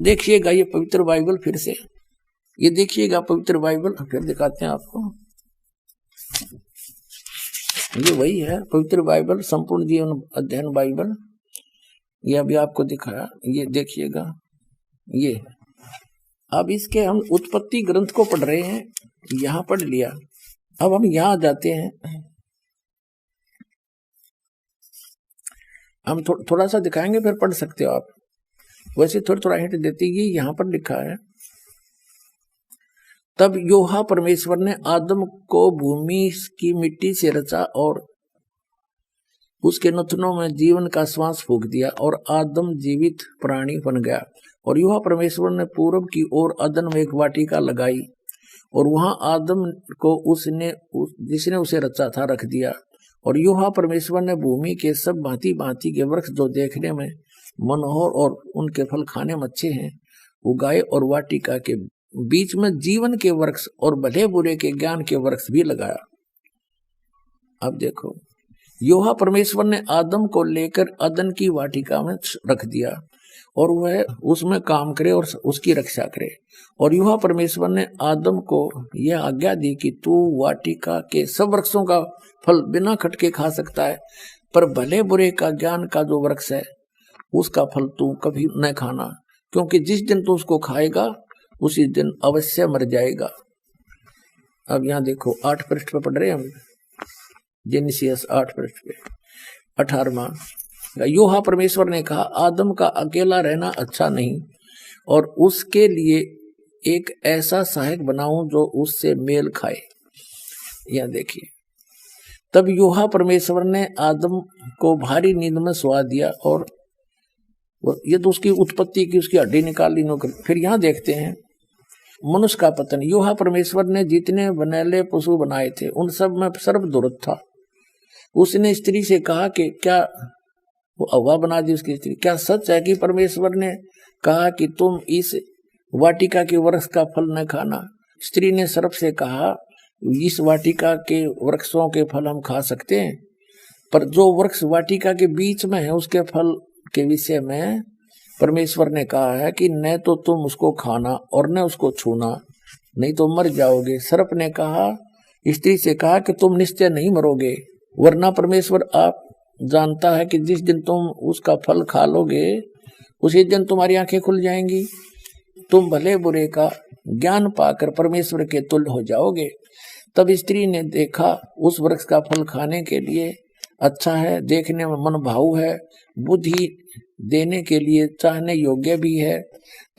देखिएगा ये पवित्र बाइबल फिर से, ये देखिएगा पवित्र बाइबल, फिर दिखाते हैं आपको। ये वही है पवित्र बाइबल, संपूर्ण जीवन अध्ययन बाइबल। ये अभी आपको दिखाया, ये देखिएगा ये। अब इसके हम उत्पत्ति ग्रंथ को पढ़ रहे हैं, यहाँ पढ़ लिया। अब हम यहाँ जाते हैं, हम थोड़ा सा दिखाएंगे फिर पढ़ सकते हो आप। वैसे थोड़ा हिंट देती है, यहाँ पर लिखा है, तब यहोवा परमेश्वर ने आदम को भूमि की मिट्टी से रचा और उसके नथनों में जीवन का श्वास फूंक दिया और आदम जीवित प्राणी बन गया। और यहोवा परमेश्वर ने पूरब की ओर अदन में एक वाटिका लगाई और वहां आदम को जिसने उसे रचा था रख दिया। और यहोवा परमेश्वर ने भूमि के सब भांति भांति के वृक्ष जो देखने में मनोहर और उनके फल खाने में अच्छे हैं उगाए, और वाटिका के बीच में जीवन के वृक्ष और भले बुरे के ज्ञान के वृक्ष भी लगाया। अब देखो, यहोवा परमेश्वर ने आदम को लेकर अदन की वाटिका में रख दिया और वह उसमें काम करे और उसकी रक्षा करे। और यहोवा परमेश्वर ने आदम को यह आज्ञा दी कि तू वाटिका के सब वृक्षों का फल बिना खटके खा सकता है, पर भले बुरे का ज्ञान का जो वृक्ष है उसका फल तू कभी न खाना, क्योंकि जिस दिन तू उसको खाएगा उसी दिन अवश्य मर जाएगा। अब यहाँ देखो 8 पृष्ठ पे पढ़ रहे हैं हम, जेनेसिस 8 पृष्ठ पे 18वां। यहोवा परमेश्वर ने कहा, आदम का अकेला रहना अच्छा नहीं, और उसके लिए एक ऐसा सहायक बनाऊं जो उससे मेल खाए। यह देखिए, तब यहोवा परमेश्वर ने आदम को भारी नींद में सुला दिया, और ये तो उसकी उत्पत्ति की, उसकी हड्डी निकाल ली नौकर। फिर यहाँ देखते हैं मनुष्य का पतन। यहोवा परमेश्वर ने जितने बनैले पशु बनाए थे उन सब में सर्वदूरत था। उसने स्त्री से कहा कि क्या, वो हव्वा बना दी उसकी स्त्री, क्या सच है कि परमेश्वर ने कहा कि तुम इस वाटिका के वृक्ष का फल न खाना? स्त्री ने सर्प से कहा, इस वाटिका के वृक्षों के फल हम खा सकते हैं, पर जो वृक्ष वाटिका के बीच में है उसके फल के विषय में परमेश्वर ने कहा है कि न तो तुम उसको खाना और न उसको छूना, नहीं तो मर जाओगे। सर्प ने कहा, स्त्री से कहा कि तुम निश्चय नहीं मरोगे, वरना परमेश्वर आप जानता है कि जिस दिन तुम उसका फल खा लोगे उसी दिन तुम्हारी आंखें खुल जाएंगी, तुम भले बुरे का ज्ञान पाकर परमेश्वर के तुल्य हो जाओगे। तब स्त्री ने देखा उस वृक्ष का फल खाने के लिए अच्छा है, देखने में मन भाऊ है, बुद्धि देने के लिए चाहने योग्य भी है।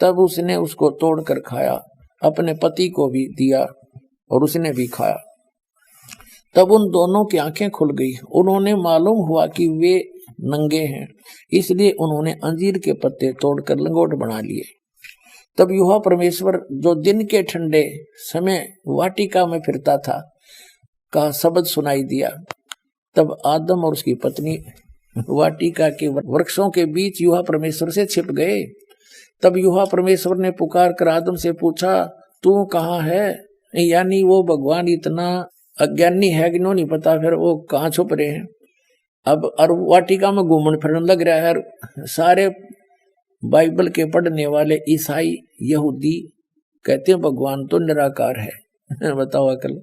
तब उसने उसको तोड़कर खाया, अपने पति को भी दिया और उसने भी खाया। तब उन दोनों की आंखें खुल गई, उन्होंने मालूम हुआ कि वे नंगे हैं, इसलिए उन्होंने अंजीर के पत्ते तोड़कर लंगोट बना लिए। तब यहोवा परमेश्वर जो दिन के ठंडे समय वाटिका में फिरता था का शब्द सुनाई दिया। तब आदम और उसकी पत्नी वाटिका के वृक्षों के बीच यहोवा परमेश्वर से छिप गए। तब यहोवा परमेश्वर ने पुकार कर आदम से पूछा, तू कहाँ है? यानी वो भगवान इतना अज्ञानी है कि नहीं पता फिर वो कहाँ छुप रहे हैं। अब और वाटिका में घूमने फिरने लग रहा है। सारे बाइबल के पढ़ने वाले ईसाई यहूदी कहते हैं भगवान तो निराकार है। बताओ अकल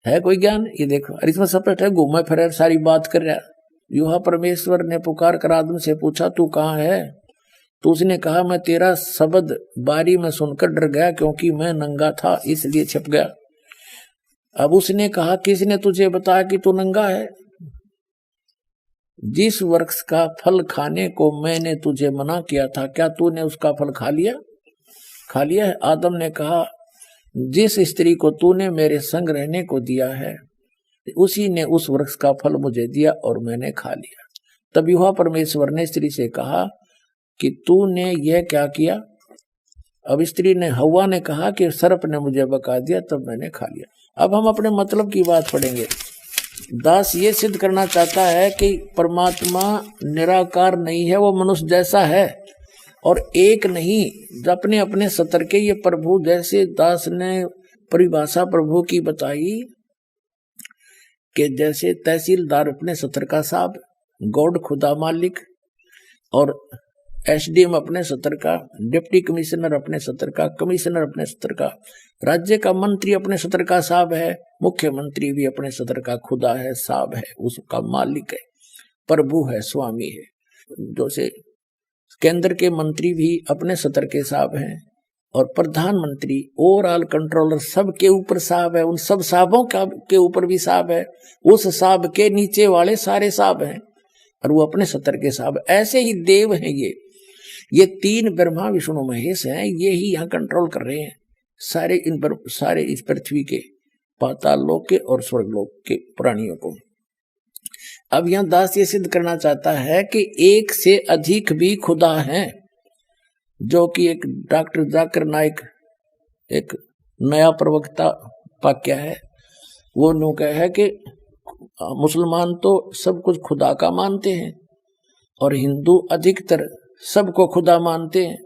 है कोई ज्ञान? ये देखो, और इसमें सपट है, घूमे फिरे सारी बात कर रहा है। यहोवा परमेश्वर ने पुकार कर आदम से पूछा, तू कहाँ है? तो उसने कहा, मैं तेरा शब्द बारी में सुनकर डर गया, क्योंकि मैं नंगा था इसलिए छिप गया। अब उसने कहा, किसने तुझे बताया कि तू नंगा है? जिस वृक्ष का फल खाने को मैंने तुझे मना किया था, क्या तूने उसका फल खा लिया? खा लिया है। आदम ने कहा, जिस स्त्री को तूने मेरे संग रहने को दिया है उसी ने उस वृक्ष का फल मुझे दिया और मैंने खा लिया। तब यहोवा परमेश्वर ने स्त्री से कहा कि तूने यह क्या किया? अब स्त्री ने, हव्वा ने कहा कि सर्प ने मुझे बका दिया तब मैंने खा लिया। अब हम अपने मतलब की बात पढ़ेंगे। दास ये सिद्ध करना चाहता है कि परमात्मा निराकार नहीं है, वो मनुष्य जैसा है और एक नहीं, अपने अपने सतर के ये प्रभु, जैसे दास ने परिभाषा प्रभु की बताई कि जैसे तहसीलदार अपने सतर का साहब, गॉड खुदा मालिक, और एसडीएम अपने स्तर का, डिप्टी कमिश्नर अपने स्तर का, कमिश्नर अपने स्तर का, राज्य का मंत्री अपने स्तर का साहब है, मुख्यमंत्री भी अपने स्तर का खुदा है, साहब है, उसका मालिक है, प्रभु है, स्वामी है। जैसे केंद्र के मंत्री भी अपने स्तर के साहब हैं और प्रधानमंत्री ओवरऑल कंट्रोलर सबके ऊपर साहब है, उन सब साहबों का के ऊपर भी साहब है, उस साहब के नीचे वाले सारे साहब हैं और वो अपने स्तर के साहब। ऐसे ही देव हैं ये तीन ब्रह्मा विष्णु महेश हैं, ये ही यहाँ कंट्रोल कर रहे हैं सारे इस पृथ्वी के, पाताल लोक के और स्वर्ग लोक के प्राणियों को। अब यहाँ दास ये सिद्ध करना चाहता है कि एक से अधिक भी खुदा हैं, जो कि एक डॉक्टर जाकिर नाइक एक नया प्रवक्ता वाक्य है, वो नो कह है कि मुसलमान तो सब कुछ खुदा का मानते हैं और हिंदू अधिकतर सबको खुदा मानते हैं।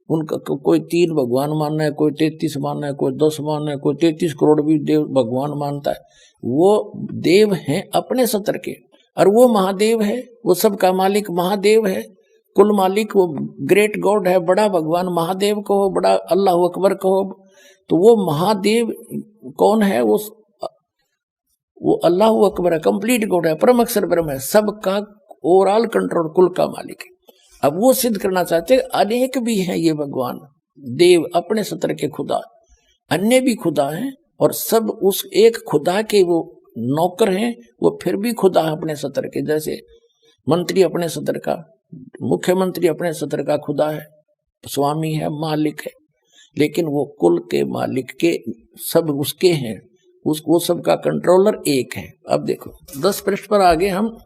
उनका कोई 3 भगवान मानना है, कोई 33 मानना है, कोई 10 मानना है, कोई 33 करोड़ भी देव भगवान मानता है। वो देव हैं अपने स्तर के और वो महादेव है, वो सबका मालिक महादेव है, कुल मालिक वो ग्रेट गॉड है, बड़ा भगवान महादेव को हो, बड़ा अल्लाह अकबर को हो। तो वो महादेव कौन है? वो अल्लाह अकबर है, कंप्लीट गॉड है, परम अक्षर ब्रह्म है, सबका ओवरऑल कंट्रोल, कुल का मालिक है। अब वो सिद्ध करना चाहते हैं अनेक भी हैं ये भगवान देव अपने स्तर के खुदा, अन्य भी खुदा हैं और सब उस एक खुदा के वो नौकर हैं, वो फिर भी खुदा है अपने स्तर के। जैसे मंत्री अपने स्तर का, मुख्यमंत्री अपने स्तर का खुदा है, स्वामी है, मालिक है, लेकिन वो कुल के मालिक के सब उसके हैं, वो सबका कंट्रोलर एक है। अब देखो 10 पृष्ठ पर आगे हम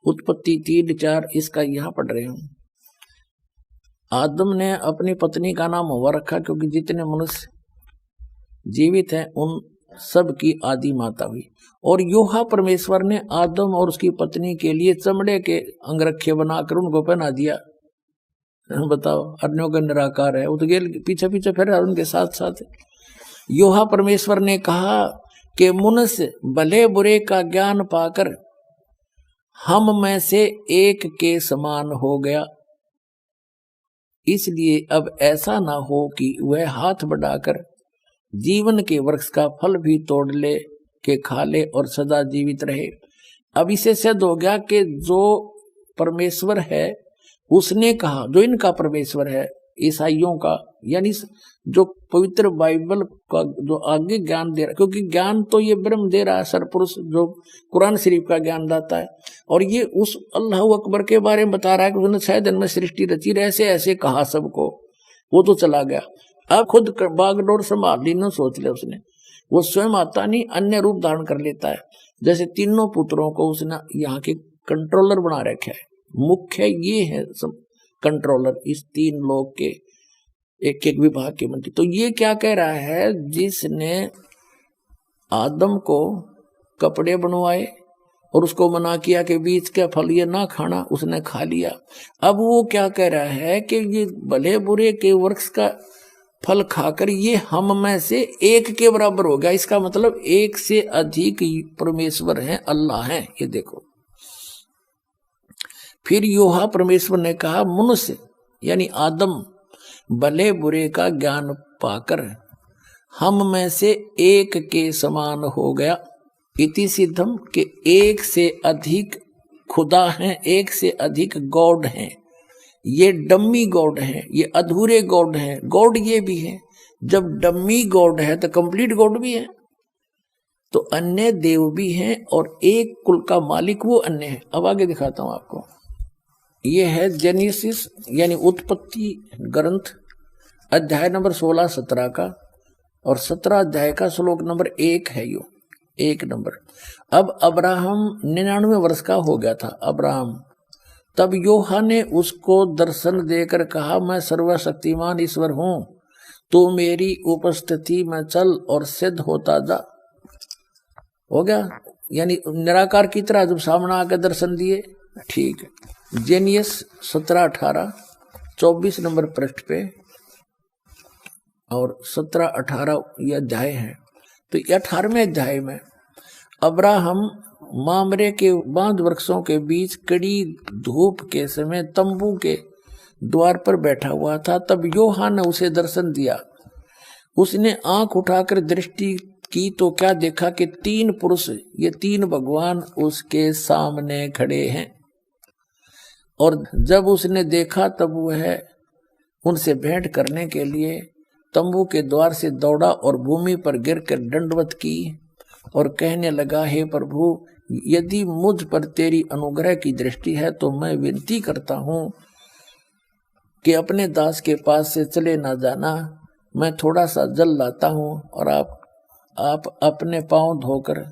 उत्पत्ति 3:4 इसका यहां पढ़ रहे हूं। आदम ने अपनी पत्नी का नाम हवा रखा क्योंकि जितने मनुष्य जीवित हैं उन सब की आदि माता हुई। और योहा परमेश्वर ने आदम और उसकी पत्नी के लिए चमड़े के अंगरखे बनाकर उनको पहना दिया। बताओ, अन्यों का निराकार है, वो तो गेल पीछे पीछे फिर उनके साथ साथ। योहा परमेश्वर ने कहा कि मनुष्य भले बुरे का ज्ञान पाकर हम में से एक के समान हो गया, इसलिए अब ऐसा ना हो कि वह हाथ बढ़ाकर जीवन के वृक्ष का फल भी तोड़ ले के खा ले और सदा जीवित रहे। अब इसे सिद्ध हो गया कि जो परमेश्वर है उसने कहा, जो इनका परमेश्वर है ईसाइयों का, यानी जो पवित्र बाइबल का जो आगे ज्ञान दे रहा, क्योंकि ज्ञान तो ये ब्रह्म दे रहा है, सरपुरुष जो कुरान शरीफ का ज्ञान दाता है, और ये उस अल्लाह अकबर के बारे में बता रहा है कि उसने 6 दिन में सृष्टि रची, ऐसे ऐसे कहा सबको, वो तो चला गया। अब खुद बागडोर संभाल ली ना, सोच लिया उसने, वो स्वयं आता नहीं, अन्य रूप धारण कर लेता है। जैसे तीनों पुत्रों को उसने यहाँ के कंट्रोलर बना रखा है, मुख्य ये है कंट्रोलर इस 3 लोग के एक एक विभाग के मंत्री। तो ये क्या कह रहा है, जिसने आदम को कपड़े बनवाए और उसको मना किया कि बीच का फल ये ना खाना, उसने खा लिया। अब वो क्या कह रहा है कि ये भले बुरे के वृक्ष का फल खाकर ये हम में से एक के बराबर हो गया। इसका मतलब एक से अधिक परमेश्वर हैं, अल्लाह हैं। ये देखो, फिर योहा परमेश्वर ने कहा मनुष्य यानी आदम भले बुरे का ज्ञान पाकर हम में से एक के समान हो गया। इति सिद्धम के एक से अधिक खुदा हैं, एक से अधिक गॉड हैं। ये डम्मी गॉड हैं, ये अधूरे गॉड हैं, गॉड ये भी है। जब डम्मी गॉड है तो कंप्लीट गॉड भी है। तो अन्य देव भी हैं और एक कुल का मालिक वो अन्य है। अब आगे दिखाता हूं आपको। ये है जेनेसिस यानी उत्पत्ति ग्रंथ अध्याय नंबर 16-17 का, और 17 अध्याय का श्लोक नंबर 1 है यो 1 नंबर। अब अब्राहम 99 वर्ष का हो गया था अब्राहम। तब योहा ने उसको दर्शन देकर कहा, मैं सर्वशक्तिमान ईश्वर हूं, तो मेरी उपस्थिति में चल और सिद्ध होता जा। हो गया, यानी निराकार की तरह जब सामने आकर दर्शन दिए। ठीक है, जेनियस 17-18 24 नंबर पृष्ठ पे और 17-18 ये अध्याय है। तो 18वें अध्याय में अब्राहम मामरे के बांध वृक्षों के बीच कड़ी धूप के समय तंबू के द्वार पर बैठा हुआ था। तब यूहन्ना ने उसे दर्शन दिया। उसने आंख उठाकर दृष्टि की तो क्या देखा कि 3 पुरुष, ये 3 भगवान उसके सामने खड़े हैं। और जब उसने देखा तब वह उनसे भेंट करने के लिए तंबू के द्वार से दौड़ा और भूमि पर गिरकर दंडवत की और कहने लगा, हे प्रभु, यदि मुझ पर तेरी अनुग्रह की दृष्टि है तो मैं विनती करता हूं कि अपने दास के पास से चले ना जाना। मैं थोड़ा सा जल लाता हूं और आप अपने पांव धोकर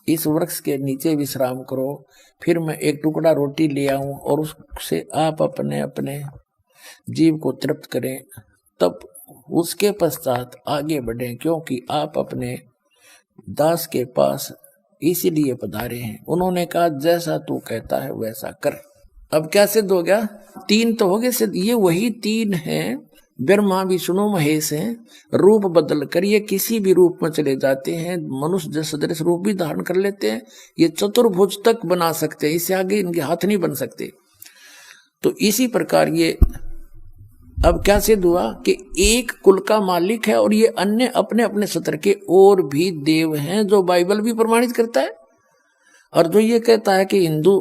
इस वृक्ष के नीचे विश्राम करो। फिर मैं एक टुकड़ा रोटी ले आऊं और उससे आप अपने अपने जीव को तृप्त करें, तब उसके पश्चात आगे बढ़ें, क्योंकि आप अपने दास के पास इसीलिए पधारे हैं। उन्होंने कहा, जैसा तू कहता है वैसा कर। अब क्या सिद्ध हो गया? 3 तो हो गए सिद्ध। ये वही 3 हैं, ब्रह्मा विष्णु महेश हैं। रूप बदल कर ये किसी भी रूप में चले जाते हैं, मनुष्य जैसा सदृश रूप भी धारण कर लेते हैं। ये चतुर्भुज तक बना सकते हैं, इससे आगे इनके हाथ नहीं बन सकते। तो इसी प्रकार ये अब क्या सिद्ध हुआ कि एक कुल का मालिक है और ये अन्य अपने अपने सत्र के और भी देव हैं, जो बाइबल भी प्रमाणित करता है। और जो ये कहता है कि हिंदू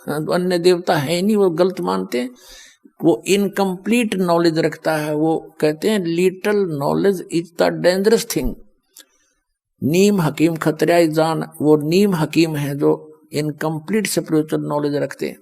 अन्य देवता है नहीं, वो गलत मानते हैं, वो इनकम्प्लीट नॉलेज रखता है। वो कहते हैं little knowledge is the dangerous thing. नीम हकीम खतरा जान, वो नीम हकीम है जो इनकम्प्लीट स्पिरिचुअल नॉलेज रखते हैं।